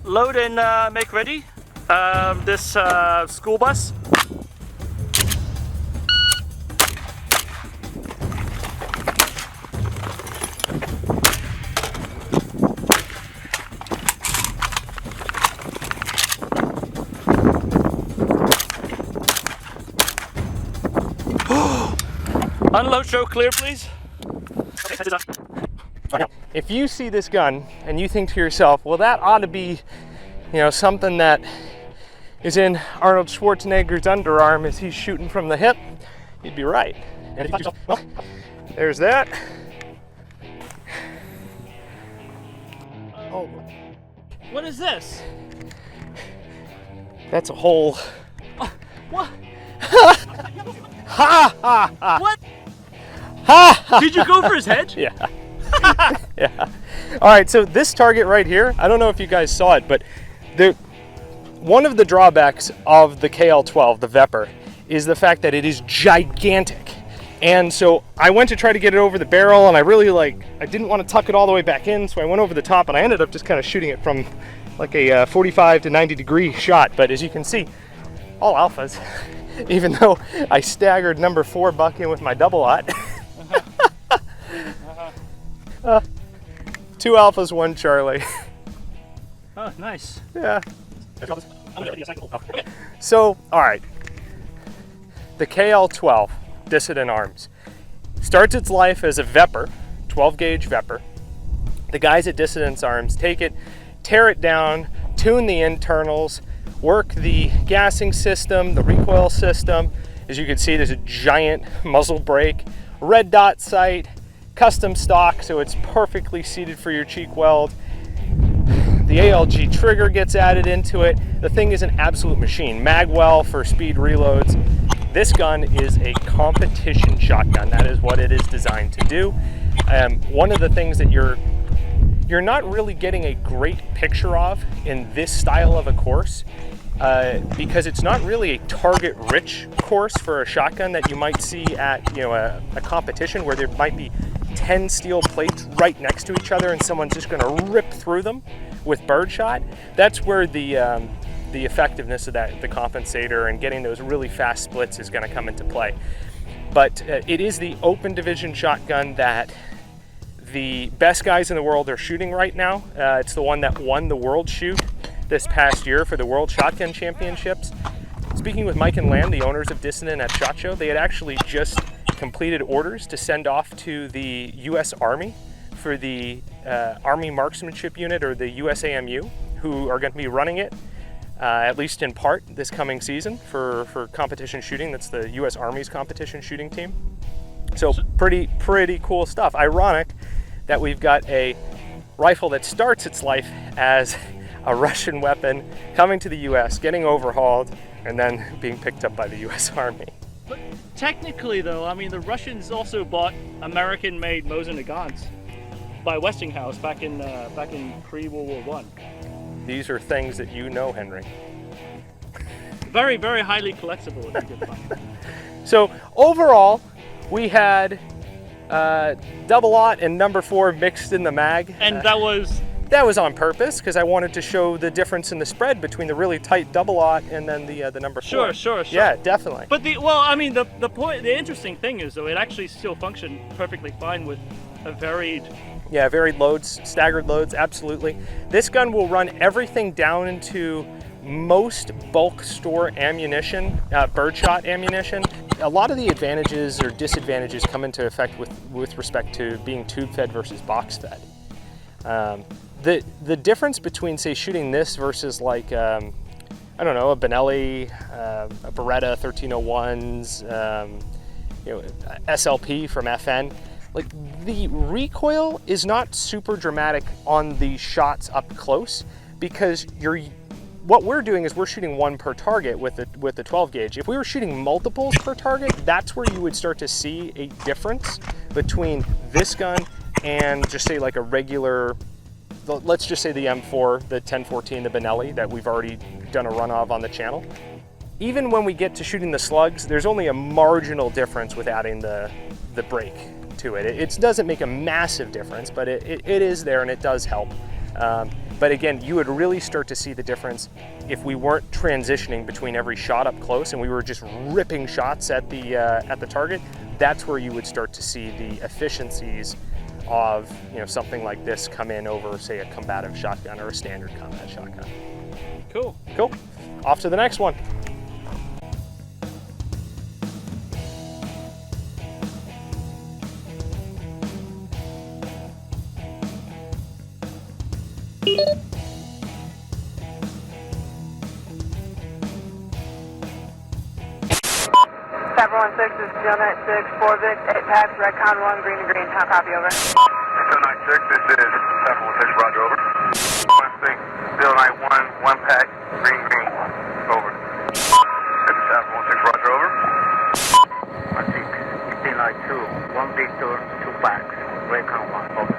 Load and make ready this school bus. Unload, show clear, please. If you see this gun and you think to yourself, well, that ought to be, you know, something that is in Arnold Schwarzenegger's underarm as he's shooting from the hip, you'd be right. And if you yourself, well, there's that. Oh, What is this? that's a hole. What? Ha ha ha! What? Ha ha! Did you go for his head? Yeah. Yeah. All right, so this target right here, I don't know if you guys saw it, but one of the drawbacks of the KL-12, the VEPR, is the fact that it is gigantic. And so I went to try to get it over the barrel, and I didn't want to tuck it all the way back in, so I went over the top, and I ended up just kind of shooting it from like a 45 to 90 degree shot. But as you can see, all alphas, even though I staggered number 4 buck in with my double-aught. 2 alphas, 1 Charlie. Oh, nice. Yeah. So, all right. The KL-12, Dissident Arms, starts its life as a VEPR, 12 gauge VEPR. The guys at Dissident Arms take it, tear it down, tune the internals, work the gassing system, the recoil system. As you can see, there's a giant muzzle brake, red dot sight, custom stock, so it's perfectly seated for your cheek weld. The ALG trigger gets added into it. The thing is an absolute machine. Magwell for speed reloads. This gun is a competition shotgun. That is what it is designed to do. One of the things that you're not really getting a great picture of in this style of a course, because it's not really a target-rich course for a shotgun that you might see at, you know, a competition where there might be 10 steel plates right next to each other and someone's just going to rip through them with birdshot. That's where the effectiveness of that, the compensator and getting those really fast splits is going to come into play. But it is the open division shotgun that the best guys in the world are shooting right now. It's the one that won the World Shoot this past year for the World Shotgun Championships. Speaking with Mike and Lamb, the owners of Dissident at SHOT Show, they had actually just completed orders to send off to the U.S. Army for the Army Marksmanship Unit, or the USAMU, who are going to be running it, at least in part, this coming season for competition shooting. That's the U.S. Army's competition shooting team. So pretty cool stuff. Ironic that we've got a rifle that starts its life as a Russian weapon coming to the U.S., getting overhauled, and then being picked up by the U.S. Army. But technically, though, I mean, the Russians also bought American-made Mosin Nagants by Westinghouse back in pre-World War I. These are things that you know, Henry. Very, very highly collectible, if you can find. So overall, we had double-aught and number 4 mixed in the mag. And that was That was on purpose because I wanted to show the difference in the spread between the really tight double-aught and then the number 4. Sure. Yeah, definitely. But the interesting thing is though, it actually still functioned perfectly fine with a varied. Yeah, varied loads, staggered loads, absolutely. This gun will run everything down into most bulk store ammunition, birdshot ammunition. A lot of the advantages or disadvantages come into effect with respect to being tube fed versus box fed. The difference between, say, shooting this versus like, I don't know, a Benelli, a Beretta 1301s, SLP from FN, like the recoil is not super dramatic on the shots up close because what we're doing is we're shooting one per target with the 12 gauge. If we were shooting multiples per target, that's where you would start to see a difference between this gun and just say like a regular, let's just say the M4, the 1014, the Benelli that we've already done a run of on the channel. Even when we get to shooting the slugs, there's only a marginal difference with adding the brake to it. It doesn't make a massive difference, but it is there and it does help. But again, you would really start to see the difference if we weren't transitioning between every shot up close and we were just ripping shots at the target. That's where you would start to see the efficiencies of something like this come in over, say, a combative shotgun or a standard combat shotgun. Cool. Off to the next one. Cyber 16 is Gillnet 6, 4 Vic, 8 packs, Redcon 1, green to green. How copy, over? 96, this is Cyber 16, roger, over. 16, 091, 1 pack, green, over. This is Cyber 16, roger, over. 16, 2, 1 Victor, 2 packs, Redcon 1, over.